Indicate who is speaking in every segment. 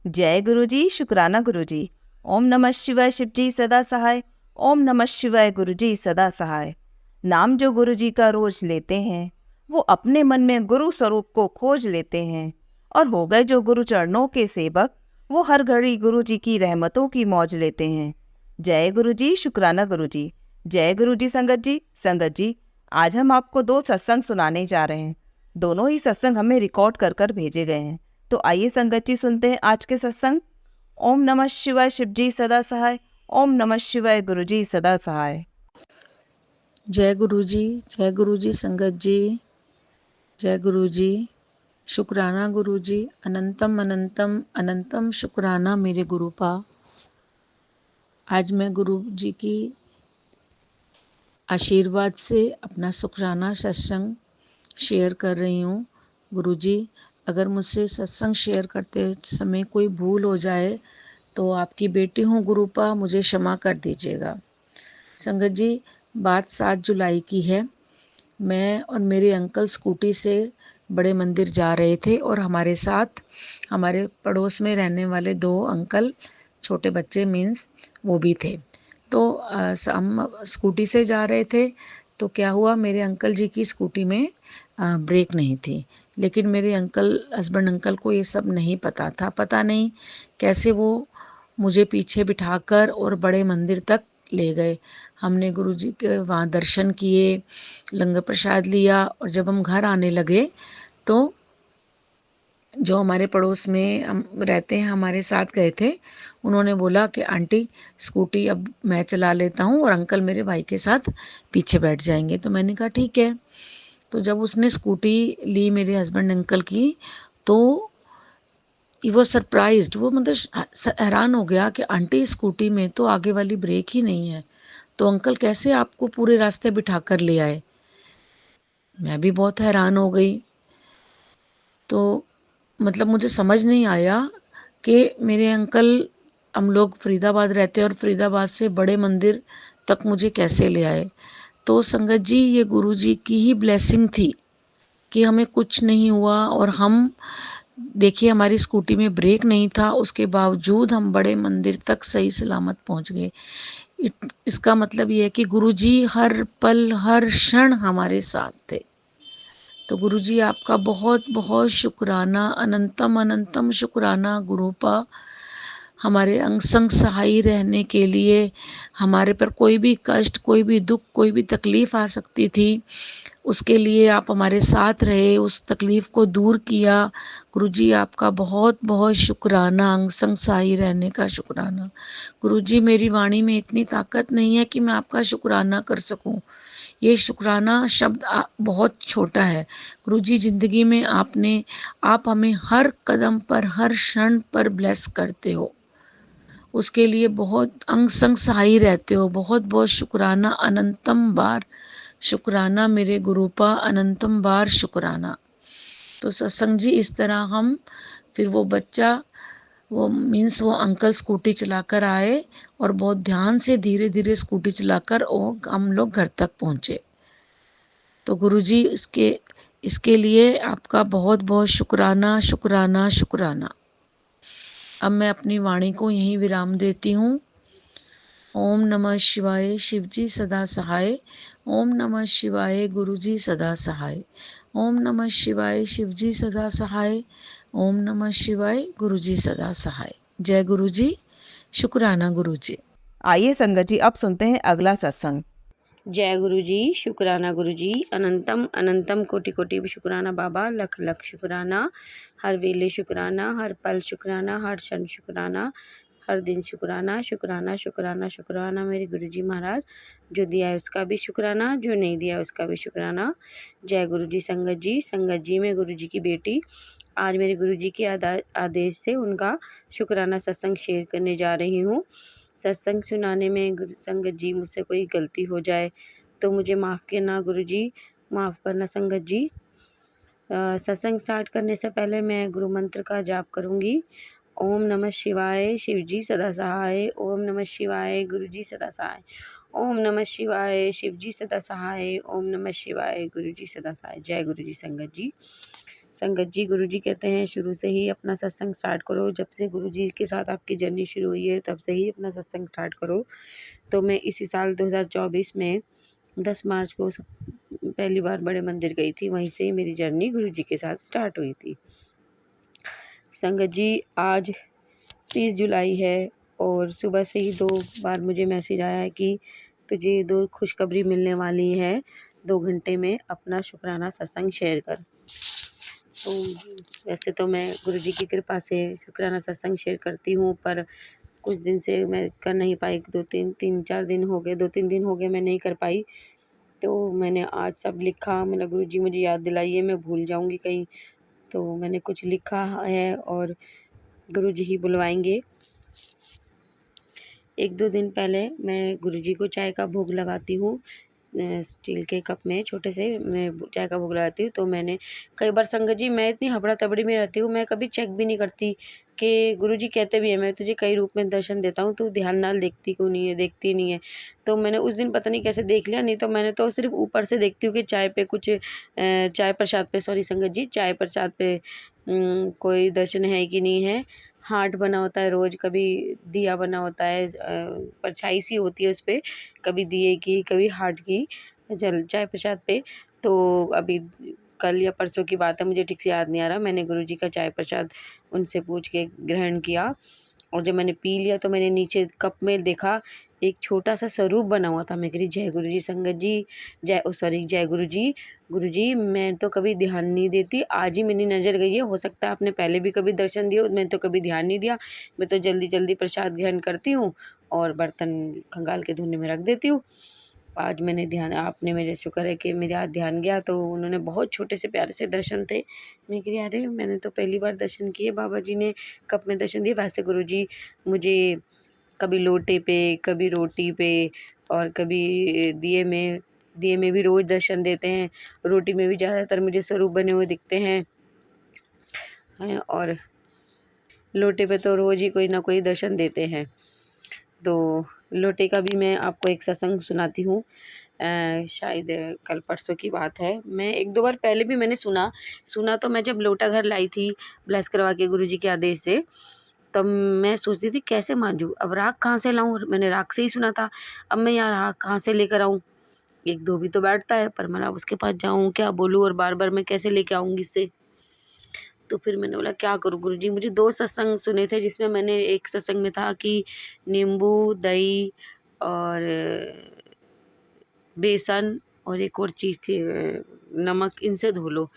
Speaker 1: जय गुरु जी, शुक्राना गुरु जी। ओम नमः शिवाय शिव जी सदा सहाय। ओम नमः शिवाय गुरु जी सदा सहाय। नाम जो गुरु जी का रोज लेते हैं, वो अपने मन में गुरु स्वरूप को खोज लेते हैं। और हो गए जो गुरु चरणों के सेवक, वो हर घड़ी गुरु जी की रहमतों की मौज लेते हैं। जय गुरु जी, शुक्राना गुरु जी। जय गुरु जी संगत जी। संगत जी, आज हम आपको दो सत्संग सुनाने जा रहे हैं। दोनों ही सत्संग हमें रिकॉर्ड कर कर भेजे गए हैं। तो आइए संगत जी सुनते हैं आज के सत्संग। ओम नमः शिवाय शिव जी सदा सहाय। ओम नमः शिवाय गुरु जी सदा सहाय।
Speaker 2: जय गुरु जी, जय गुरु जी संगत जी, जय गुरु जी, शुक्राना गुरु जी। अनंतम अनंतम अनंतम शुक्राना मेरे गुरुपा। आज मैं गुरु जी की आशीर्वाद से अपना शुक्राना सत्संग शेयर कर रही हूँ। गुरु जी, अगर मुझसे सत्संग शेयर करते समय कोई भूल हो जाए तो आपकी बेटी हूँ गुरुपा, मुझे क्षमा कर दीजिएगा। संगत जी, बात 7 जुलाई की है। मैं और मेरे अंकल स्कूटी से बड़े मंदिर जा रहे थे और हमारे साथ हमारे पड़ोस में रहने वाले 2 अंकल, छोटे बच्चे मीन्स वो भी थे। तो हम स्कूटी से जा रहे थे तो क्या हुआ, मेरे अंकल जी की स्कूटी में ब्रेक नहीं थी। लेकिन मेरे हस्बैंड अंकल को ये सब नहीं पता था। पता नहीं कैसे वो मुझे पीछे बिठाकर और बड़े मंदिर तक ले गए। हमने गुरु जी के वहाँ दर्शन किए, लंगर प्रसाद लिया और जब हम घर आने लगे तो जो हमारे पड़ोस में हम रहते हैं, हमारे साथ गए थे, उन्होंने बोला कि आंटी स्कूटी अब मैं चला लेता हूँ और अंकल मेरे भाई के साथ पीछे बैठ जाएंगे। तो मैंने कहा ठीक है। तो जब उसने स्कूटी ली मेरे हस्बैंड अंकल की, तो वो सरप्राइज्ड, वो मतलब हैरान हो गया कि आंटी स्कूटी में तो आगे वाली ब्रेक ही नहीं है, तो अंकल कैसे आपको पूरे रास्ते बिठा कर ले आए। मैं भी बहुत हैरान हो गई। तो मतलब मुझे समझ नहीं आया कि मेरे अंकल, हम लोग फरीदाबाद रहते हैं और फरीदाबाद से बड़े मंदिर तक मुझे कैसे ले आए। तो संगत जी, ये गुरु जी की ही ब्लेसिंग थी कि हमें कुछ नहीं हुआ। और हम देखिए, हमारी स्कूटी में ब्रेक नहीं था, उसके बावजूद हम बड़े मंदिर तक सही सलामत पहुंच गए। इसका मतलब ये है कि गुरु जी हर पल हर क्षण हमारे साथ थे। तो गुरु जी, आपका बहुत बहुत शुक्राना, अनंतम अनंतम शुक्राना गुरुपा। हमारे अंग संग सहाय रहने के लिए, हमारे पर कोई भी कष्ट, कोई भी दुख, कोई भी तकलीफ़ आ सकती थी, उसके लिए आप हमारे साथ रहे, उस तकलीफ़ को दूर किया। गुरु जी, आपका बहुत बहुत शुक्राना, अंग संग सहाय रहने का शुक्राना। गुरु जी, मेरी वाणी में इतनी ताकत नहीं है कि मैं आपका शुक्राना कर सकूं। ये शुक्राना शब्द बहुत छोटा है। गुरु जी, ज़िंदगी में आप हमें हर कदम पर, हर क्षण पर ब्लेस करते हो, उसके लिए बहुत अंग संग सहाय रहते हो। बहुत बहुत शुक्राना, अनंतम बार शुक्राना मेरे गुरुपा, अनंतम बार शुक्राना। तो सत्संग जी, इस तरह हम फिर वो अंकल स्कूटी चलाकर आए और बहुत ध्यान से धीरे धीरे स्कूटी चलाकर हम लोग घर तक पहुँचे। तो गुरु जी, इसके लिए आपका बहुत बहुत शुक्राना, शुक्राना, शुक्राना। अब मैं अपनी वाणी को यहीं विराम देती हूँ। ओम नमः शिवाय शिव जी सदा सहाय। ओम नमः शिवाय गुरु जी सदा सहाय। ओम नमः शिवाय शिव जी सदा सहाय। ओम नमः शिवाय गुरु जी सदा सहाय। जय गुरु जी, शुक्राना गुरु जी।
Speaker 1: आइए संगत जी, अब सुनते हैं अगला सत्संग।
Speaker 3: जय गुरु जी, शुक्राना गुरु जी। अनंतम अनंतम कोटि कोटि शुक्राना बाबा, लख लख शुक्राना। हर वेले शुक्राना, हर पल शुक्राना, हर क्षण शुक्राना, हर दिन शुक्राना, शुक्राना शुक्राना शुक्राना मेरे गुरु जी महाराज। जो दिया है उसका भी शुक्राना, जो नहीं दिया उसका भी शुक्राना। जय गुरु जी संगत जी। संगत जी, मैं गुरु जी की बेटी आज मेरे गुरु जी के आदेश से उनका शुक्राना सत्संग शेयर करने जा रही हूँ। सत्संग सुनाने में गुरु संगत जी मुझसे कोई गलती हो जाए तो मुझे माफ़ करना गुरु जी, माफ़ करना संगत जी। सत्संग स्टार्ट करने से पहले मैं गुरु मंत्र का जाप करूँगी। ओम नमः शिवाय शिव जी सदा सहाय। ओम नमः शिवाय गुरु जी सदा सहाय। ओम नमः शिवाय शिव जी सदा सहाय। ओम नमः शिवाय गुरु जी सदा सहाय। जय गुरु जी संगत जी। संगत जी, गुरुजी कहते हैं शुरू से ही अपना सत्संग स्टार्ट करो। जब से गुरुजी के साथ आपकी जर्नी शुरू हुई है तब से ही अपना सत्संग स्टार्ट करो। तो मैं इसी साल 2024 में 10 मार्च को पहली बार बड़े मंदिर गई थी। वहीं से मेरी जर्नी गुरुजी के साथ स्टार्ट हुई थी। संगत जी, आज 30 जुलाई है और सुबह से ही 2 बार मुझे मैसेज आया है कि तुझे 2 खुशखबरी मिलने वाली है, 2 घंटे में अपना शुक्राना सत्संग शेयर कर। तो वैसे तो मैं गुरुजी की कृपा से शुक्राना सत्संग शेयर करती हूँ, पर कुछ दिन से मैं कर नहीं पाई। 2-3 दिन हो गए, 2-3 दिन हो गए मैं नहीं कर पाई। तो मैंने आज सब लिखा, मैंने गुरुजी मुझे याद दिलाइए, मैं भूल जाऊँगी कहीं। तो मैंने कुछ लिखा है और गुरुजी ही बुलवाएंगे। 1-2 दिन पहले मैं गुरुजी को चाय का भोग लगाती हूँ। स्टील के कप में छोटे से मैं चाय का भोग लगाती हूँ। तो मैंने कई बार संगत जी, मैं इतनी हबड़ा-तबड़ी में रहती हूँ, मैं कभी चेक भी नहीं करती कि गुरुजी कहते भी हैं मैं तुझे कई रूप में दर्शन देता हूँ, तू ध्यान नाल देखती क्यों नहीं है, देखती नहीं है। तो मैंने उस दिन पता नहीं कैसे देख लिया, नहीं तो मैंने तो सिर्फ़ ऊपर से देखती हूँ कि चाय पे कुछ चाय प्रसाद पे, सॉरी संगत जी, चाय प्रसाद पे कोई दर्शन है कि नहीं है। हार्ट बना होता है रोज़, कभी दिया बना होता है, परछाई सी होती है उस पे, कभी दिए की, कभी हार्ट की जल चाय प्रसाद पे। तो अभी कल या परसों की बात है, मुझे ठीक से याद नहीं आ रहा। मैंने गुरुजी का चाय प्रसाद उनसे पूछ के ग्रहण किया और जब मैंने पी लिया तो मैंने नीचे कप में देखा एक छोटा-सा स्वरूप बना हुआ था। मैं कह रही जय गुरुजी संगत जी, जय गुरुजी। गुरुजी, मैं तो कभी ध्यान नहीं देती, आज ही मेरी नज़र गई है, हो सकता है आपने पहले भी कभी दर्शन दिए हो, मैंने तो कभी ध्यान नहीं दिया। मैं तो जल्दी-जल्दी प्रसाद ग्रहण करती हूँ और बर्तन खंगाल के धोने में रख देती हूँ। आज मैंने ध्यान, आपने, मेरे शुक्र है कि मेरे आज ध्यान गया तो उन्होंने बहुत छोटे से प्यारे से दर्शन थे। मैं कह रही अरे मैंने तो पहली बार दर्शन किए, बाबा जी ने कप में दर्शन दिए। वैसे गुरुजी मुझे कभी लोटे पे, कभी रोटी पे और कभी दिए में भी रोज़ दर्शन देते हैं। रोटी में भी ज़्यादातर मुझे स्वरूप बने हुए दिखते हैं और लोटे पे तो रोज़ ही कोई ना कोई दर्शन देते हैं। तो लोटे का भी मैं आपको एक सत्संग सुनाती हूँ। शायद कल परसों की बात है। मैं 1-2 बार पहले भी मैंने सुना तो मैं जब लोटा घर लाई थी ब्लेस करवा के गुरुजी के आदेश से, तब मैं सोचती थी कैसे मांझूँ, अब राग कहाँ से लाऊँ? मैंने राग से ही सुना था, अब मैं यहाँ राग कहाँ से लेकर आऊँ? 1-2 भी तो बैठता है, पर मैं अब उसके पास जाऊँ, क्या बोलूँ और बार-बार मैं कैसे लेके आऊँगी इससे? तो फिर मैंने बोला क्या करूँ गुरुजी? मुझे 2 सत्संग सुने थे जिसमें मैंने एक सत्संग में था कि नींबू, दही और बेसन और एक और चीज़ थी, नमक, इनसे धो लो।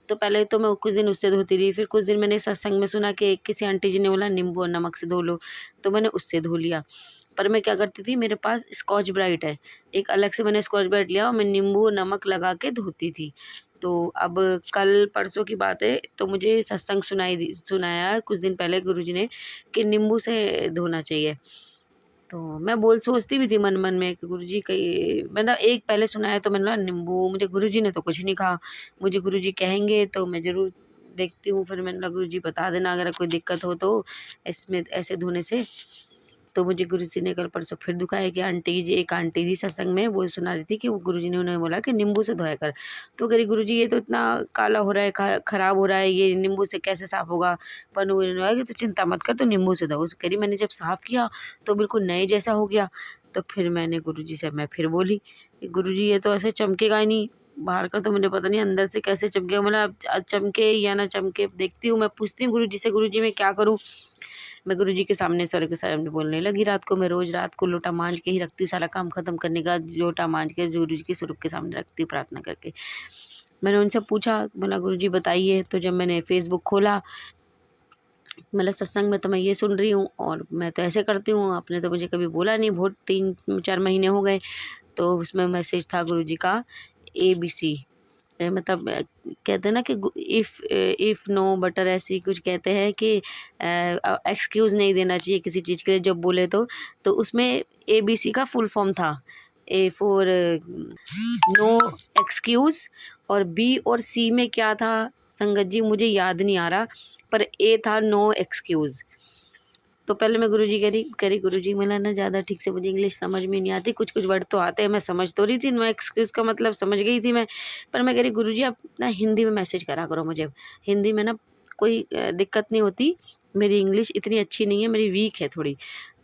Speaker 3: तो पहले तो मैं कुछ दिन उससे धोती रही, फिर कुछ दिन मैंने सत्संग में सुना कि किसी आंटी जी ने बोला नींबू और नमक से धो लो, तो मैंने उससे धो लिया। पर मैं क्या करती थी, मेरे पास स्कॉच ब्राइट है, एक अलग से मैंने स्कॉच ब्राइट लिया और मैं नींबू और नमक लगा के धोती थी। तो अब कल परसों की बात है, तो मुझे सत्संग सुनाया कुछ दिन पहले गुरुजी ने कि नींबू से धोना चाहिए। तो मैं सोचती भी थी मन-मन में कि गुरुजी कहीं, मतलब एक पहले सुनाया तो मैंने बोला नींबू, मुझे गुरुजी ने तो कुछ नहीं कहा, मुझे गुरुजी कहेंगे तो मैं ज़रूर देखती हूँ। फिर मैंने बोला गुरुजी बता देना अगर कोई दिक्कत हो तो इसमें ऐसे धोने से। तो मुझे गुरुजी ने कल परसों फिर दुखाया कि एक आंटी जी सत्संग में वो सुना रही थी कि वो गुरुजी ने उन्हें बोला कि नींबू से धोया कर। तो कह रही गुरुजी ये तो इतना काला हो रहा है, खराब हो रहा है, ये नींबू से कैसे साफ़ होगा? पर उन्होंने बोला कि तू चिंता मत कर, तू नींबू से धो। कह रही मैंने जब साफ़ किया तो बिल्कुल नए जैसा हो गया। तो फिर मैंने गुरुजी से मैं फिर बोली कि गुरुजी ये तो ऐसे चमकेगा ही नहीं, बाहर का तो मुझे पता नहीं अंदर से कैसे चमकेगा। मतलब चमके या ना चमके देखती हूँ, मैं पूछती हूँ गुरुजी से, गुरुजी मैं क्या करूँ? मैं गुरुजी के सामने सर के सामने बोलने लगी। रात को मैं रोज़ रात को लोटा मांज के ही रखती हूँ, सारा काम खत्म करने के बाद लोटा मांज के गुरुजी के स्वरूप के सामने रखती हूँ प्रार्थना करके। मैंने उनसे पूछा, बोला गुरुजी बताइए। तो जब मैंने फ़ेसबुक खोला, मतलब सत्संग में तो मैं ये सुन रही हूँ और मैं तो ऐसे करती हूँ, आपने तो मुझे कभी बोला नहीं, बहुत 3-4 महीने हो गए। तो उसमें मैसेज था गुरुजी का ABC, मतलब कहते हैं ना कि इफ़ नो बटर, ऐसी कुछ कहते हैं कि एक्सक्यूज़ नहीं देना चाहिए किसी चीज़ के लिए जब बोले तो उसमें ABC का फुल फॉर्म था। A फॉर नो एक्सक्यूज़ और B और C में क्या था संगत जी मुझे याद नहीं आ रहा, पर A था नो एक्सक्यूज़। तो पहले मैं गुरुजी कह रही गुरुजी मला ना ज़्यादा ठीक से मुझे इंग्लिश समझ में नहीं आती, कुछ कुछ वर्ड तो आते हैं, मैं समझ तो रही थी, मैं एक्सक्यूज़ का मतलब समझ गई थी मैं, पर मैं कह रही गुरुजी आप ना हिंदी में मैसेज करा करो मुझे, हिंदी में ना कोई दिक्कत नहीं होती, मेरी इंग्लिश इतनी अच्छी नहीं है, मेरी वीक है थोड़ी,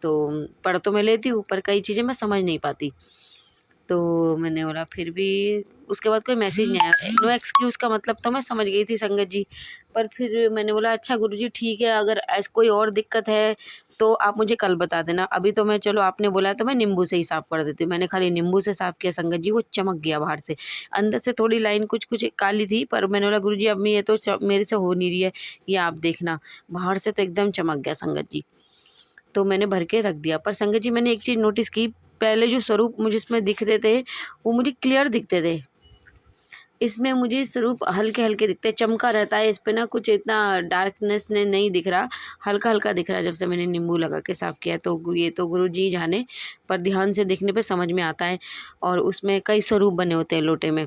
Speaker 3: तो पढ़ तो मैं लेती हूँ पर कई चीज़ें मैं समझ नहीं पाती। तो मैंने बोला फिर भी उसके बाद कोई मैसेज नहीं आया। नो एक्सक्यूज़ का मतलब तो मैं समझ गई थी संगत जी, पर फिर मैंने बोला अच्छा गुरुजी ठीक है, अगर कोई और दिक्कत है तो आप मुझे कल बता देना। अभी तो मैं चलो आपने बोला है तो मैं नींबू से ही साफ़ कर देती हूँ। मैंने खाली नींबू से साफ़ किया संगत जी, वो चमक गया बाहर से। अंदर से थोड़ी लाइन कुछ-कुछ काली थी, पर मैंने बोला गुरुजी अब मैं ये तो मेरे से हो नहीं रही है, ये आप देखना। बाहर से तो एकदम चमक गया संगत जी। तो मैंने भर के रख दिया। पर संगत जी मैंने एक चीज़ नोटिस की, पहले जो स्वरूप मुझे इसमें दिखते थे, वो मुझे क्लियर दिखते थे। इसमें मुझे स्वरूप हल्के-हल्के दिखते हैं, चमका रहता है, इस पे ना कुछ इतना डार्कनेस ने नहीं दिख रहा, हल्का-हल्का दिख रहा है जब से मैंने नींबू लगा के साफ़ किया। तो ये तो गुरुजी जाने, पर ध्यान से देखने पे समझ में आता है और उसमें कई स्वरूप बने होते हैं लोटे में।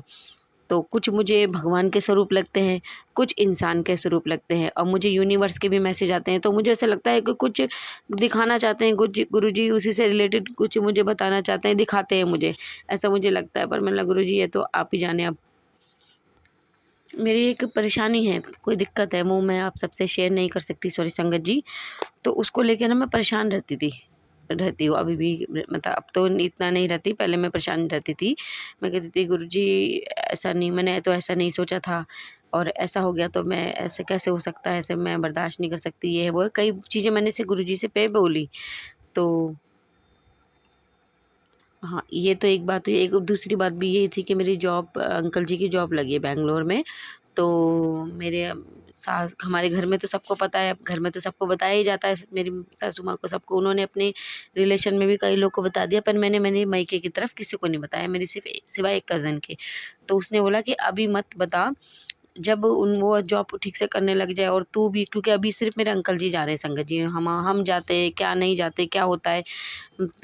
Speaker 3: तो कुछ मुझे भगवान के स्वरूप लगते हैं, कुछ इंसान के स्वरूप लगते हैं और मुझे यूनिवर्स के भी मैसेज आते हैं। तो मुझे ऐसा लगता है कि कुछ दिखाना चाहते हैं, कुछ गुरुजी उसी से रिलेटेड कुछ मुझे बताना चाहते हैं, दिखाते हैं मुझे, ऐसा मुझे लगता है। पर मैंने बोला गुरुजी ये तो आप ही जाने अब। मेरी एक परेशानी है, कोई दिक्कत है, वो मैं आप सबसे शेयर नहीं कर सकती सॉरी संगत जी। तो उसको लेके ना मैं परेशान रहती हूँ अभी भी, मतलब अब तो इतना नहीं रहती, पहले मैं परेशान रहती थी। मैं कहती थी गुरुजी ऐसा नहीं, मैंने तो ऐसा नहीं सोचा था और ऐसा हो गया, तो मैं ऐसे कैसे हो सकता है, ऐसे मैं बर्दाश्त नहीं कर सकती, ये है वो है, कई चीज़ें मैंने से गुरुजी से पे बोली। तो हाँ, ये तो एक बात हुई। एक दूसरी बात भी ये थी कि मेरी जॉब अंकल जी की जॉब लगी है बैंगलोर में। तो मेरे सास हमारे घर में तो सबको पता है, अब घर में तो सबको बताया ही जाता है, मेरी सासू माँ को, सबको। उन्होंने अपने रिलेशन में भी कई लोग को बता दिया, पर मैंने मेरे मायके की तरफ किसी को नहीं बताया, मेरी सिवाय एक कज़न के। तो उसने बोला कि अभी मत बता, जब वो जॉब ठीक से करने लग जाए और तू भी, क्योंकि अभी सिर्फ़ मेरे अंकल जी जा रहे हैं संगत जी, हम जाते हैं, क्या नहीं जाते, क्या होता है,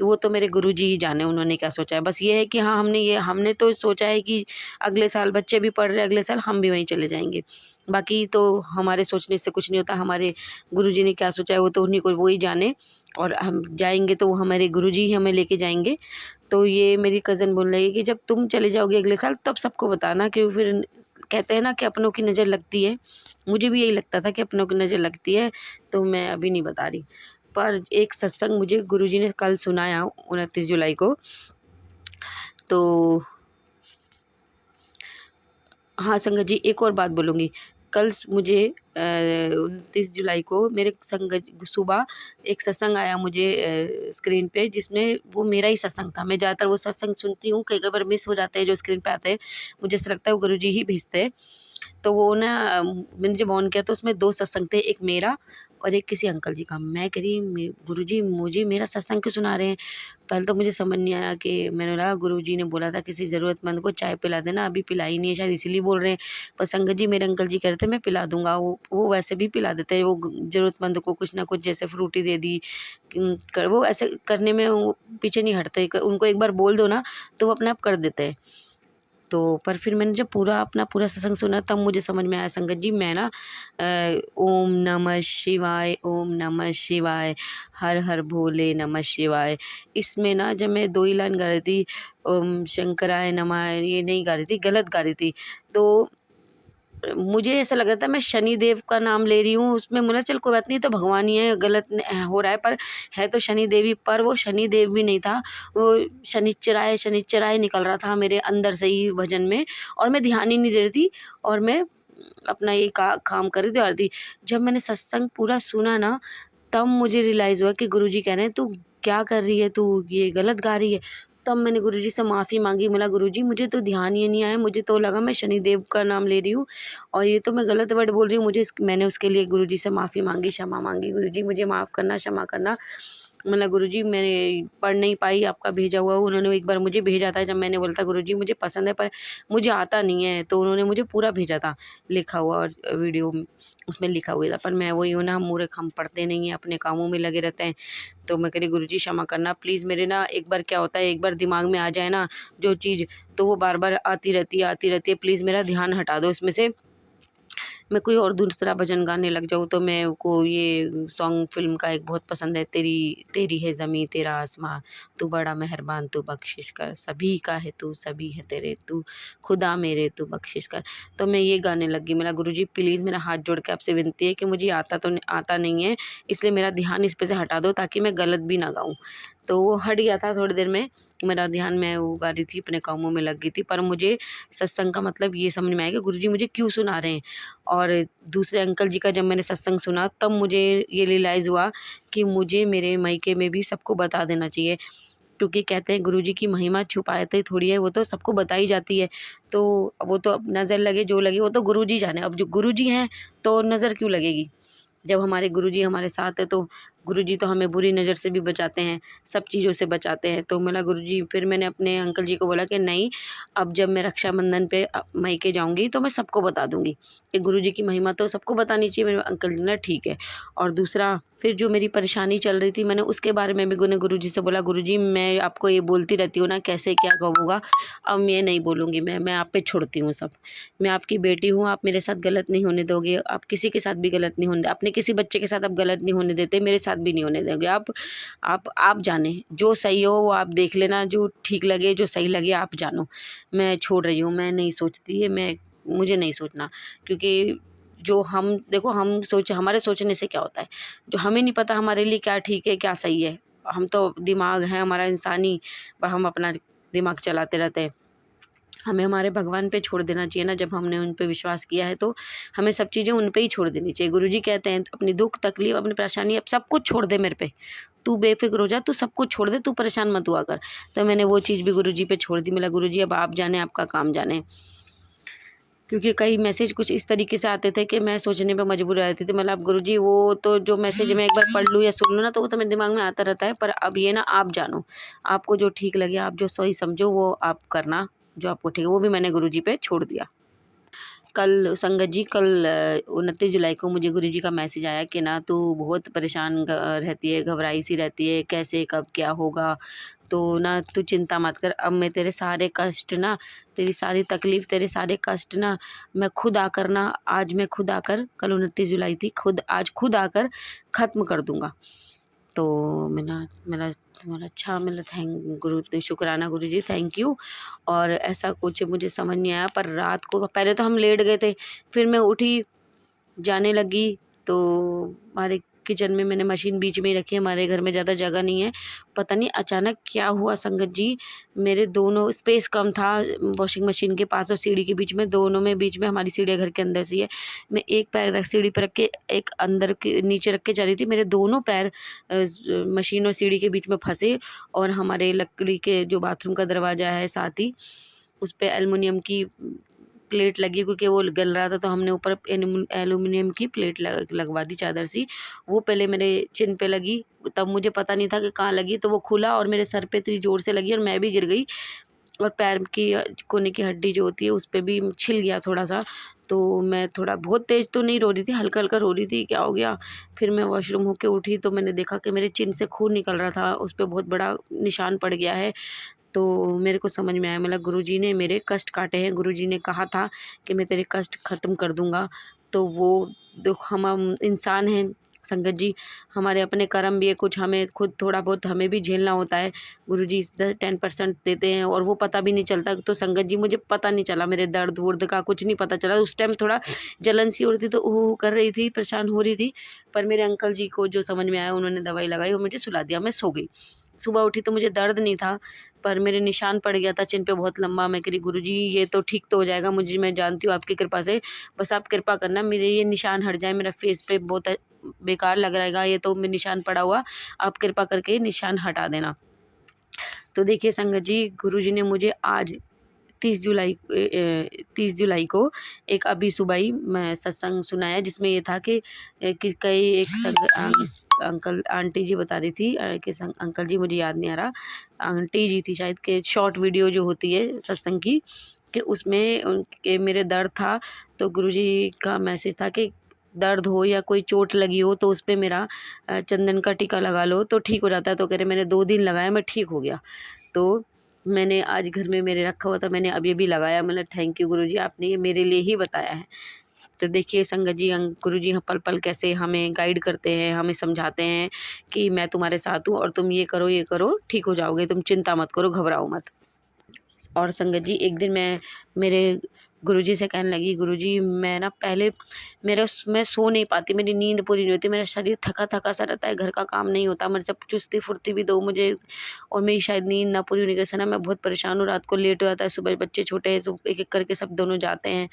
Speaker 3: वो तो मेरे गुरुजी ही जाने उन्होंने क्या सोचा है। बस ये है कि हाँ, हमने तो सोचा है कि अगले साल बच्चे भी पढ़ रहे हैं, अगले साल हम भी वहीं चले जाएँगे। बाकी तो हमारे सोचने से कुछ नहीं होता, हमारे गुरुजी ने क्या सोचा है वो तो उन्हीं को, वो ही जाने, और हम जाएँगे तो वो हमारे गुरुजी ही हमें लेके जाएँगे। तो ये मेरी कज़न बोलने लगी कि जब तुम चले जाओगे अगले साल तब सबको बताना, कि फिर कहते हैं ना कि अपनों की नज़र लगती है। मुझे भी यही लगता था कि अपनों की नज़र लगती है, तो मैं अभी नहीं बता रही। पर एक सत्संग मुझे गुरुजी ने कल सुनाया 29 जुलाई को। तो हाँ, संगत जी एक और बात बोलूँगी। कल मुझे 29 जुलाई को मेरे संगत सुबह एक सत्संग आया मुझे स्क्रीन पे, जिसमें वो मेरा ही सत्संग था। मैं ज़्यादातर वो सत्संग सुनती हूँ, कई-कई बार मिस हो जाते हैं जो स्क्रीन पे आते हैं। मुझे ऐसा लगता है वो गुरुजी ही भेजते हैं। तो वो ना मैंने जब ऑन किया तो उसमें 2 सत्संग थे, एक मेरा और एक किसी अंकल जी का। मैं कह रही गुरुजी मुझे मेरा सत्संग क्यों सुना रहे हैं? पहले तो मुझे समझ नहीं आया, कि मैंने बोला गुरुजी ने बोला था किसी ज़रूरतमंद को चाय पिला देना, अभी पिलाई नहीं है, शायद इसीलिए बोल रहे हैं। पर संगत जी मेरे अंकल जी कह रहे थे मैं पिला दूँगा, वो वैसे भी पिला देते हैं, वो ज़रूरतमंद को कुछ ना कुछ, जैसे फ्रूटी दे दी, वो ऐसे करने में वो पीछे नहीं हटते, उनको एक बार बोल दो ना तो वो अपने आप कर देते हैं। तो पर फिर मैंने जब अपना पूरा सत्संग सुना तब मुझे समझ में आया संगत जी, मैं ना ओम नमः शिवाय, ओम नमः शिवाय, हर हर भोले नमः शिवाय, इसमें ना जब मैं 2 ही लाइन गा रही थी, ओम शंकराय नमः, ये नहीं गा रही थी, गलत गा रही थी। तो मुझे ऐसा लग रहा था मैं शनि देव का नाम ले रही हूँ, उसमें बोला चल कोई बात नहीं, तो भगवान ही है, गलत हो रहा है, पर है तो शनि देवी, पर वो शनि देव भी नहीं था, वो शनिच्चराय निकल रहा था मेरे अंदर से ही भजन में, और मैं ध्यान ही नहीं दे रही थी, और मैं अपना ये काम कर रही थी आरती। जब मैंने सत्संग पूरा सुना ना, तब मुझे रियलाइज़ हुआ कि गुरुजी कह रहे हैं तू क्या कर रही है, तू ये गलत गा रही है। तब मैंने गुरुजी से माफ़ी माँगी, बोला गुरुजी मुझे तो ध्यान ही नहीं आया, मुझे तो लगा मैं शनिदेव का नाम ले रही हूँ और ये तो मैं गलत वर्ड बोल रही हूँ। मैंने उसके लिए गुरुजी से माफ़ी माँगी, क्षमा माँगी, गुरुजी मुझे माफ़ करना, क्षमा करना। मतलब गुरुजी मैं पढ़ नहीं पाई, आपका भेजा हुआ, उन्होंने एक बार मुझे भेजा था, जब मैंने बोला था गुरुजी मुझे पसंद है पर मुझे आता नहीं है, तो उन्होंने मुझे पूरा भेजा था लिखा हुआ, और वीडियो उसमें लिखा हुआ था, पर मैं वही हूँ ना, मूर्ख, हम पढ़ते नहीं हैं, अपने कामों में लगे रहते हैं। तो मैं कह रही गुरुजी क्षमा करना प्लीज़, मेरे ना एक बार क्या होता है, एक बार दिमाग में आ जाए ना जो चीज़, तो वो बार बार आती रहती है, प्लीज़ मेरा ध्यान हटा दो इसमें से। मैं कोई और दूसरा भजन गाने लग जाऊँ तो मैं को ये सॉन्ग फ़िल्म का एक बहुत पसंद है, तेरी तेरी है ज़मीं तेरा आसमां, तू बड़ा मेहरबान तू बख्शिश कर, सभी का है तू सभी है तेरे, तू खुदा मेरे तू बख्शिश कर। तो मैं ये गाने लग गई। मेरा गुरुजी प्लीज़ मेरा हाथ जोड़ के आपसे विनती है कि मुझे आता नहीं है, इसलिए मेरा ध्यान इस पे से हटा दो ताकि मैं गलत भी ना गाऊँ। तो वो हट गया था थोड़ी देर में, मेरा ध्यान मैं वो गा रही थी, अपने कामों में लग गई थी। पर मुझे सत्संग का मतलब ये समझ में आया कि गुरुजी मुझे क्यों सुना रहे हैं। और दूसरे अंकल जी का जब मैंने सत्संग सुना तब मुझे ये रियलाइज़ हुआ कि मुझे मेरे मायके में भी सबको बता देना चाहिए, क्योंकि कहते हैं गुरुजी की महिमा छुपाते थोड़ी है, वो तो सबको बताई जाती है। तो वो तो अब नज़र लगे जो लगे वो तो गुरुजी जाने। अब जो गुरुजी हैं तो नज़र क्यों लगेगी? जब हमारे गुरुजी हमारे साथ है तो गुरुजी तो हमें बुरी नज़र से भी बचाते हैं, सब चीज़ों से बचाते हैं। तो मेरा गुरुजी, फिर मैंने अपने अंकल जी को बोला कि नहीं, अब जब मैं रक्षाबंधन पे मायके जाऊँगी तो मैं सबको बता दूँगी कि गुरुजी की महिमा तो सबको बतानी चाहिए। मेरे अंकल जी ने ठीक है। और दूसरा, फिर जो मेरी परेशानी चल रही थी मैंने उसके बारे में भी गुरुजी से बोला, गुरुजी मैं आपको ये बोलती रहती हूँ ना कैसे क्या कब होगा, अब मैं नहीं बोलूँगी, मैं आप पे छोड़ती हूँ सब। मैं आपकी बेटी हूँ, आप मेरे साथ गलत नहीं होने दोगे, आप किसी के साथ भी गलत नहीं होने, अपने किसी बच्चे के साथ आप गलत नहीं होने देते, मेरे साथ भी नहीं होने दोगे। आप जाने जो सही हो वो आप देख लेना, जो ठीक लगे जो सही लगे आप जानो। मैं छोड़ रही हूँ, मैं नहीं सोचती है, मुझे नहीं सोचना, क्योंकि जो हम देखो हम सोच हमारे सोचने से क्या होता है, जो हमें नहीं पता हमारे लिए क्या ठीक है क्या सही है। हम तो दिमाग है हमारा इंसानी, हम अपना दिमाग चलाते रहते हैं। हमें हमारे भगवान पे छोड़ देना चाहिए ना, जब हमने उन पे विश्वास किया है तो हमें सब चीज़ें उन पे ही छोड़ देनी चाहिए। गुरुजी कहते हैं अपनी दुख तकलीफ अपनी परेशानी अब सब कुछ छोड़ दे मेरे पे, तू बेफिक्र हो जा, तू सब कुछ छोड़ दे, तू परेशान मत हुआ कर। तो मैंने वो चीज़ भी गुरुजी पे छोड़ दी। मेरा गुरुजी अब आप जाने आपका काम जाने, क्योंकि कई मैसेज कुछ इस तरीके से आते थे कि मैं सोचने पे मजबूर रहती थी। मतलब गुरुजी वो तो जो मैसेज मैं एक बार पढ़ लूँ या सुन लूँ ना तो वो तो मेरे दिमाग में आता रहता है, पर अब ये ना आप जानो, आपको जो ठीक लगे आप जो सही समझो वो आप करना, जो आपको ठीक है वो भी मैंने गुरुजी पे छोड़ दिया। कल संगत जी, कल 29 जुलाई को मुझे गुरुजी का मैसेज आया कि ना तू बहुत परेशान रहती है, घबराई सी रहती है, कैसे कब क्या होगा, तो ना तू चिंता मत कर, अब मैं तेरे सारे कष्ट ना, तेरी सारी तकलीफ़, तेरे सारे कष्ट ना मैं खुद आकर ना, आज मैं खुद आकर, कल 29 जुलाई थी, आज खुद आकर ख़त्म कर दूँगा। तो मेरा तुम्हारा अच्छा मतलब शुक्राना गुरुजी, थैंक यू। और ऐसा कुछ मुझे समझ नहीं आया, पर रात को पहले तो हम लेट गए थे, फिर मैं उठी जाने लगी तो हमारे किचन में मैंने मशीन बीच में ही रखी है, हमारे घर में ज़्यादा जगह नहीं है। पता नहीं अचानक क्या हुआ संगत जी, मेरे दोनों स्पेस कम था वॉशिंग मशीन के पास और सीढ़ी के बीच में, दोनों में बीच में, हमारी सीढ़ी घर के अंदर से ही है। मैं एक पैर सीढ़ी पर रख के एक अंदर के नीचे रख के जा रही थी, मेरे दोनों पैर मशीन और सीढ़ी के बीच में फंसे, और हमारे लकड़ी के जो बाथरूम का दरवाज़ा है साथ ही, उस पे एल्युमिनियम की प्लेट लगी, क्योंकि वो गल रहा था तो हमने ऊपर एल्युमिनियम की प्लेट लगवा दी चादर सी। वो पहले मेरे चिन पे लगी, तब मुझे पता नहीं था कि कहाँ लगी, तो वो खुला और मेरे सर पे इतनी ज़ोर से लगी और मैं भी गिर गई, और पैर की कोहनी की हड्डी जो होती है उस पे भी छिल गया थोड़ा सा। तो मैं थोड़ा बहुत तेज़ तो नहीं रो रही थी, हल्का हल्का रो रही थी, क्या हो गया। फिर मैं वॉशरूम होके उठी तो मैंने देखा कि मेरे चिन से खून निकल रहा था, उस पर बहुत बड़ा निशान पड़ गया है। तो मेरे को समझ में आया, मतलब गुरुजी ने मेरे कष्ट काटे हैं, गुरुजी ने कहा था कि मैं तेरे कष्ट ख़त्म कर दूँगा। तो वो दुख, हम इंसान हैं संगत जी, हमारे अपने कर्म भी है, कुछ हमें खुद थोड़ा बहुत हमें भी झेलना होता है। गुरुजी 10% देते हैं और वो पता भी नहीं चलता। तो संगत जी मुझे पता नहीं चला, मेरे दर्द वर्द का कुछ नहीं पता चला। उस टाइम थोड़ा जलन सी हो रही थी तो ऊह कर रही थी, परेशान हो रही थी, पर मेरे अंकल जी को जो समझ में आया उन्होंने दवाई लगाई और मुझे सुला दिया, मैं सो गई। सुबह उठी तो मुझे दर्द नहीं था, पर मेरे निशान पड़ गया था चिन पे बहुत लंबा। मैं कह रही गुरुजी ये तो ठीक तो हो जाएगा, मुझे, मैं जानती हूँ आपकी कृपा से, बस आप कृपा करना मेरे ये निशान हट जाए, मेरा फेस पे बहुत बेकार लग रहेगा ये तो, मेरे निशान पड़ा हुआ, आप कृपा करके निशान हटा देना। तो देखिए संगत जी, गुरुजी ने मुझे आज 30 जुलाई को एक अभी सुबह ही मैं सत्संग सुनाया, जिसमें ये था कि कई अंकल आंटी जी बता रही थी कि अंकल जी मुझे याद नहीं आ रहा, आंटी जी थी शायद, के शॉर्ट वीडियो जो होती है सत्संग की, कि उसमें उनके मेरे दर्द था तो गुरुजी का मैसेज था कि दर्द हो या कोई चोट लगी हो तो उस पे मेरा चंदन का टीका लगा लो तो ठीक हो जाता है। तो कह रहे मैंने 2 दिन लगाया, मैं ठीक हो गया। तो मैंने आज घर में मेरे रखा हुआ था, मैंने अब ये भी लगाया, मतलब थैंक यू गुरुजी, आपने ये मेरे लिए ही बताया है। तो देखिए संगत जी, गुरुजी पल पल कैसे हमें गाइड करते हैं, हमें समझाते हैं कि मैं तुम्हारे साथ हूँ और तुम ये करो, ठीक हो जाओगे, तुम चिंता मत करो, घबराओ मत। और संगत जी एक दिन मैं मेरे गुरुजी से कहने लगी, गुरुजी मैं ना पहले मैं सो नहीं पाती, मेरी नींद पूरी नहीं होती, मेरा शरीर थका थका सा रहता है, घर का काम नहीं होता, मेरे से चुस्ती फुर्ती भी दो मुझे, और मेरी शायद नींद ना पूरी होने की वजह से ना मैं बहुत परेशान हूँ, रात को लेट हो जाता है, सुबह बच्चे छोटे हैं, एक एक करके सब दोनों जाते हैं,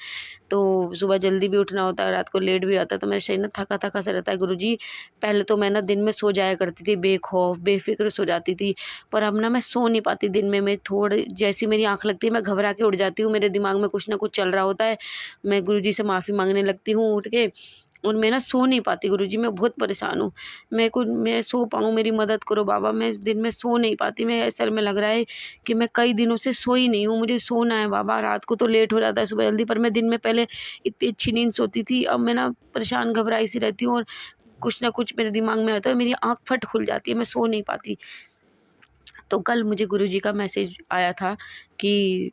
Speaker 3: तो सुबह जल्दी भी उठना होता है, रात को लेट भी होता है, तो मेरा शरीर ना थका थका सा रहता है। गुरुजी पहले तो मैं ना दिन में सो जाया करती थी, बेखौफ बेफिक्र सो जाती थी, पर अब ना मैं सो नहीं पाती दिन में। मैं थोड़ी जैसी मेरी आँख लगती है मैं घबरा के उठ जाती हूँ, मेरे दिमाग में कुछ ना कुछ चल रहा होता है, मैं गुरुजी से माफ़ी मांगने लगती हूँ उठ के, और मैं ना सो नहीं पाती। गुरुजी मैं बहुत परेशान हूँ, मैं सो पाऊँ, मेरी मदद करो बाबा, मैं दिन में सो नहीं पाती, मैं ऐसा में लग रहा है कि मैं कई दिनों से सोई नहीं हूँ, मुझे सोना है बाबा, रात को तो लेट हो जाता है, सुबह जल्दी, पर मैं दिन में पहले इतनी अच्छी नींद सोती थी, अब मैं ना परेशान घबराई सी रहती हूँ, और कुछ ना कुछ मेरे दिमाग में होता है, मेरी आँख फट खुल जाती है, मैं सो नहीं पाती। तो कल मुझे गुरुजी का मैसेज आया था कि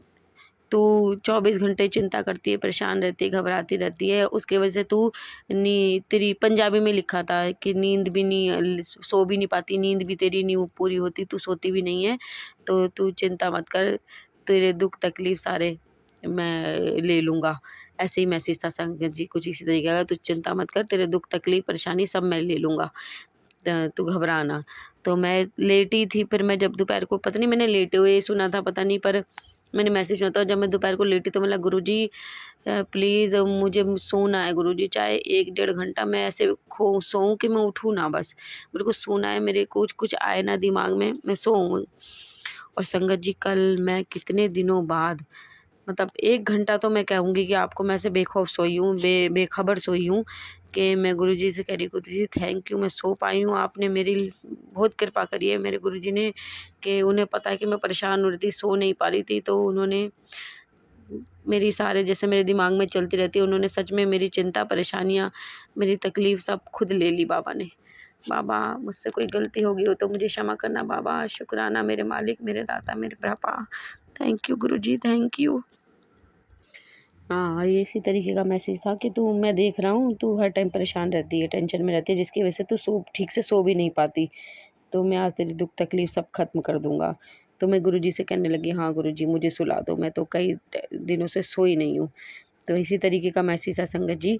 Speaker 3: तू 24 घंटे चिंता करती है, परेशान रहती है, घबराती रहती है, उसकी वजह से तेरी पंजाबी में लिखा था कि नींद भी नहीं, सो भी नहीं पाती, नींद भी तेरी नहीं पूरी होती, तू सोती भी नहीं है, तो तू चिंता मत कर, तेरे दुख तकलीफ सारे मैं ले लूँगा। ऐसे ही मैसेज था संगत जी, कुछ इसी तरीके का, तू चिंता मत कर, तेरे दुख तकलीफ परेशानी सब मैं ले लूँगा, तू घबरा ना। तो मैं लेटी थी, फिर मैं जब दोपहर को पता नहीं मैंने लेटे हुए सुना था पता नहीं, पर मैंने मैसेज सुना था, जब मैं दोपहर को लेटी तो मैं गुरुजी प्लीज़ मुझे सोना है गुरुजी, चाहे 1 डेढ़ घंटा मैं ऐसे सोऊं कि मैं उठूँ ना, बस मेरे को सोना है, मेरे कुछ आए ना दिमाग में, मैं सोऊं। और संगत जी कल मैं कितने दिनों बाद, मतलब 1 घंटा तो मैं कहूँगी कि आपको, मैं ऐसे बेखौफ सोई हूँ, बेखबर सोई हूँ कि मैं गुरुजी से कह रही, गुरुजी थैंक यू, मैं सो पाई हूँ, आपने मेरी बहुत कृपा करी है मेरे गुरुजी ने, कि उन्हें पता है कि मैं परेशान हो रही थी, सो नहीं पा रही थी, तो उन्होंने मेरी सारे जैसे मेरे दिमाग में चलती रहती है, उन्होंने सच में मेरी चिंता परेशानियाँ, मेरी तकलीफ़ सब खुद ले ली बाबा ने। बाबा मुझसे कोई गलती हो गई हो तो मुझे क्षमा करना बाबा, शुक्राना मेरे मालिक, मेरे दाता, मेरे पापा, thank you Guruji, thank you. हाँ, ये इसी तरीके का मैसेज था कि मैं देख रहा हूँ तू हर टाइम परेशान रहती है, टेंशन में रहती है, जिसकी वजह से तू ठीक से सो भी नहीं पाती, तो मैं आज तेरी दुख तकलीफ सब खत्म कर दूंगा। तो मैं गुरुजी से कहने लगी, हाँ गुरुजी मुझे सुला दो, मैं तो कई दिनों से सोई नहीं हूँ। तो इसी तरीके का मैसेज है संगत जी।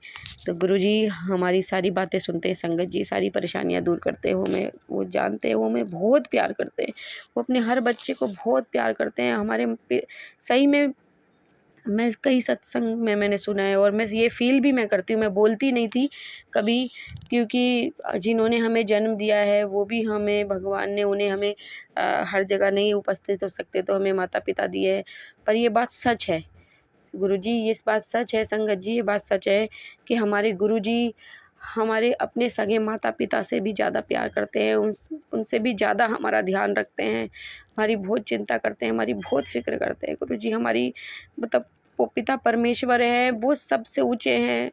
Speaker 3: तो गुरुजी हमारी सारी बातें सुनते हैं संगत जी, सारी परेशानियाँ दूर करते हैं, वो जानते हैं, वो हमें बहुत प्यार करते हैं, वो अपने हर बच्चे को बहुत प्यार करते हैं। सही में मैं कई सत्संग में मैंने सुना है, और मैं ये फ़ील भी मैं करती हूँ, मैं बोलती नहीं थी कभी, क्योंकि जिन्होंने हमें जन्म दिया है वो भी हमें, भगवान ने उन्हें हमें हर जगह नहीं उपस्थित हो सकते, तो हमें माता पिता दिए हैं। पर ये बात सच है गुरुजी, ये बात सच है संगत जी, ये बात सच है कि हमारे गुरुजी हमारे अपने सगे माता पिता से भी ज़्यादा प्यार करते हैं, उनसे भी ज़्यादा हमारा ध्यान रखते हैं, हमारी बहुत चिंता करते हैं, हमारी बहुत फ़िक्र करते हैं। गुरुजी हमारी मतलब वो पिता परमेश्वर हैं, वो सबसे ऊँचे हैं,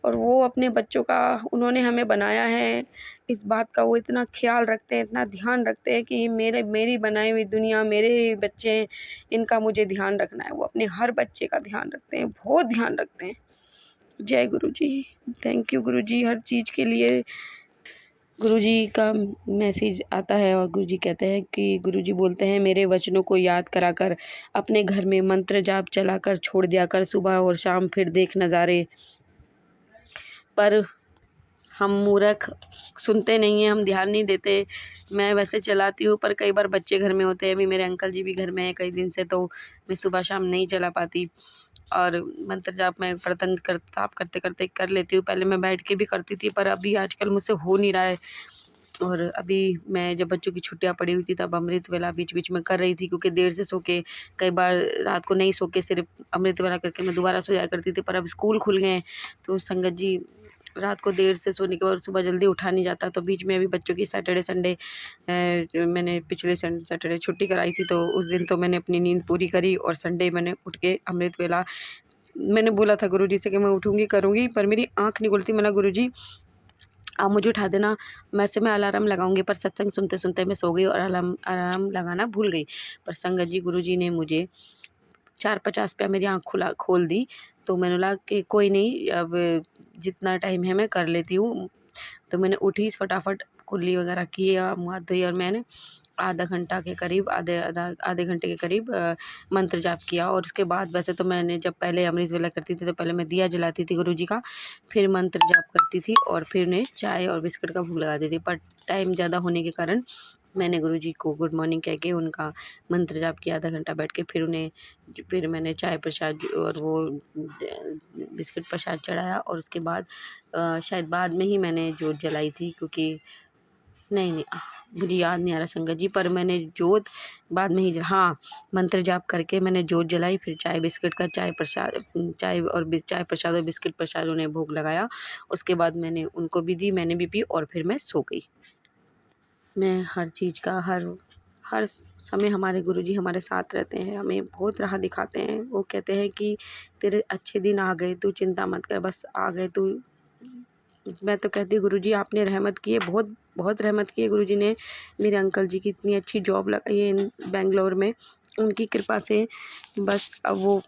Speaker 3: और वो अपने बच्चों का, उन्होंने हमें बनाया है, इस बात का वो इतना ख़्याल रखते हैं, इतना ध्यान रखते हैं कि मेरी बनाई हुई दुनिया, मेरे बच्चे हैं, इनका मुझे ध्यान रखना है। वो अपने हर बच्चे का ध्यान रखते हैं, बहुत ध्यान रखते हैं। जय गुरुजी, थैंक यू गुरुजी हर चीज़ के लिए। गुरुजी का मैसेज आता है और गुरुजी कहते हैं कि गुरुजी बोलते हैं, मेरे वचनों को याद करा कर, अपने घर में मंत्र जाप चला कर छोड़ दिया कर, सुबह और शाम फिर देख नज़ारे। पर हम मूर्ख सुनते नहीं हैं, हम ध्यान नहीं देते। मैं वैसे चलाती हूँ, पर कई बार बच्चे घर में होते हैं, अभी मेरे अंकल जी भी घर में हैं कई दिन से, तो मैं सुबह शाम नहीं चला पाती। और मंत्र जाप मैं बर्तन साफ करते करते कर लेती हूँ, पहले मैं बैठ के भी करती थी, पर अभी आजकल मुझसे हो नहीं रहा है। और अभी मैं जब बच्चों की छुट्टियाँ पड़ी हुई थी तब अमृत वेला बीच बीच में कर रही थी, क्योंकि देर से सो के, कई बार रात को नहीं सो के सिर्फ अमृत वेला करके मैं दोबारा सो जाया करती थी। पर अब स्कूल खुल गए हैं, तो संगत जी रात को देर से सोने के बाद सुबह जल्दी उठा नहीं जाता, तो बीच में अभी बच्चों की सैटरडे संडे मैंने पिछले सैटरडे छुट्टी कराई थी, तो उस दिन तो मैंने अपनी नींद पूरी करी, और संडे मैंने उठ के अमृत वेला, मैंने बोला था गुरुजी से कि मैं उठूँगी करूँगी, पर मेरी आँख नहीं खुलती। मैंने गुरुजी आप मुझे उठा देना, वैसे मैं अलार्म लगाऊंगी, पर सत्संग सुनते सुनते मैं सो गई और अलार्म लगाना भूल गई। पर संगत जी गुरुजी ने मुझे 4:50 पे मेरी आँख खोल दी, तो मैंने बोला कि कोई नहीं, अब जितना टाइम है मैं कर लेती हूँ। तो मैंने उठी, फटाफट कुल्ली वगैरह किया, मुँह हाथ धोई, और मैंने आधे घंटे के करीब मंत्र जाप किया। और उसके बाद वैसे तो मैंने जब पहले अमृत वेला करती थी तो पहले मैं दिया जलाती थी गुरुजी का, फिर मंत्र जाप करती थी और फिर उन्हें चाय और बिस्किट का भोग लगाती थी। पर टाइम ज़्यादा होने के कारण मैंने गुरुजी को गुड मॉर्निंग कह के उनका मंत्र जाप किया आधा घंटा बैठ के, फिर मैंने चाय प्रसाद और वो बिस्किट प्रसाद चढ़ाया। और उसके बाद शायद बाद में ही मैंने जोत जलाई थी, क्योंकि नहीं, मुझे याद नहीं आ रहा संगत जी, पर मैंने जोत बाद में ही, हाँ, मंत्र जाप करके मैंने जोत जलाई, फिर चाय प्रसाद और बिस्किट प्रसाद उन्हें भोग लगाया। उसके बाद मैंने उनको भी दी, मैंने भी पी, और फिर मैं सो गई। मैं हर चीज़ का हर समय हमारे गुरुजी हमारे साथ रहते हैं, हमें बहुत राह दिखाते हैं। वो कहते हैं कि तेरे अच्छे दिन आ गए, तू चिंता मत कर, बस आ गए तू। मैं तो कहती हूँ गुरुजी आपने रहमत की है, बहुत बहुत रहमत की है। गुरुजी ने मेरे अंकल जी की इतनी अच्छी जॉब लगाई है बेंगलोर में, उनकी कृपा से। बस अब वो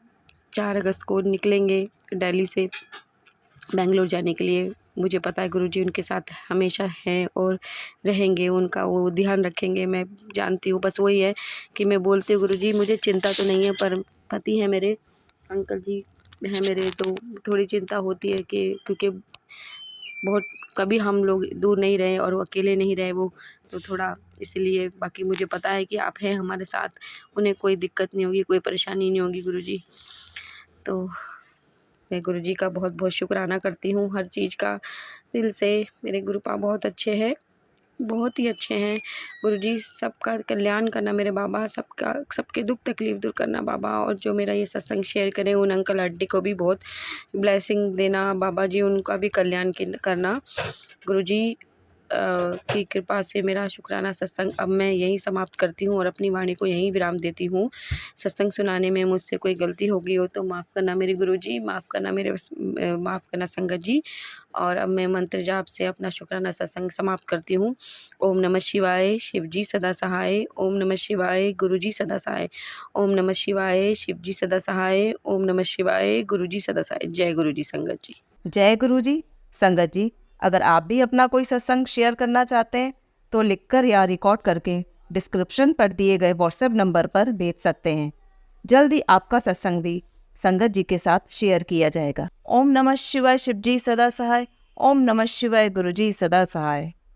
Speaker 3: 4 अगस्त को निकलेंगे दिल्ली से बेंगलोर जाने के लिए। मुझे पता है गुरुजी उनके साथ हमेशा हैं और रहेंगे, उनका वो ध्यान रखेंगे, मैं जानती हूँ। बस वही है कि मैं बोलती हूँ गुरुजी मुझे चिंता तो नहीं है, पर पति है मेरे, अंकल जी हैं मेरे, तो थोड़ी चिंता होती है कि क्योंकि बहुत कभी हम लोग दूर नहीं रहे और वो अकेले नहीं रहे, वो तो थोड़ा इसलिए। बाकी मुझे पता है कि आप हैं हमारे साथ, उन्हें कोई दिक्कत नहीं होगी, कोई परेशानी नहीं होगी गुरुजी। तो मैं गुरुजी का बहुत बहुत शुक्राना करती हूँ हर चीज़ का दिल से। मेरे गुरुपा बहुत अच्छे हैं, बहुत ही अच्छे हैं गुरुजी। सबका कल्याण करना मेरे बाबा, सबके दुख तकलीफ दूर करना बाबा। और जो मेरा ये सत्संग शेयर करें उन अंकल आंटी को भी बहुत ब्लेसिंग देना बाबा जी, उनका भी कल्याण करना गुरुजी। की कृपा से मेरा शुक्राना सत्संग अब मैं यहीं समाप्त करती हूँ और अपनी वाणी को यहीं विराम देती हूँ। सत्संग सुनाने में मुझसे कोई गलती हो गई हो तो माफ़ करना मेरे गुरुजी, माफ़ करना संगत जी। और अब मैं मंत्र जाप से अपना शुक्राना सत्संग समाप्त करती हूँ। ओम नमः शिवाय, शिव जी सदा सहाय। ओम नमः शिवाय, गुरु जी सदा सहाय। ओम नमः शिवाय, शिव जी सदा सहाय। ओम नमः शिवाय, गुरु जी सदा सहाय। जय गुरु जी संगत जी।
Speaker 1: जय गुरु जी। संगत जी, अगर आप भी अपना कोई सत्संग शेयर करना चाहते हैं तो लिखकर या रिकॉर्ड करके डिस्क्रिप्शन पर दिए गए व्हाट्सएप नंबर पर भेज सकते हैं। जल्दी आपका सत्संग भी संगत जी के साथ शेयर किया जाएगा। ओम नमः शिवाय, शिव जी सदा सहाय। ओम नमः शिवाय, गुरु जी सदा सहाय।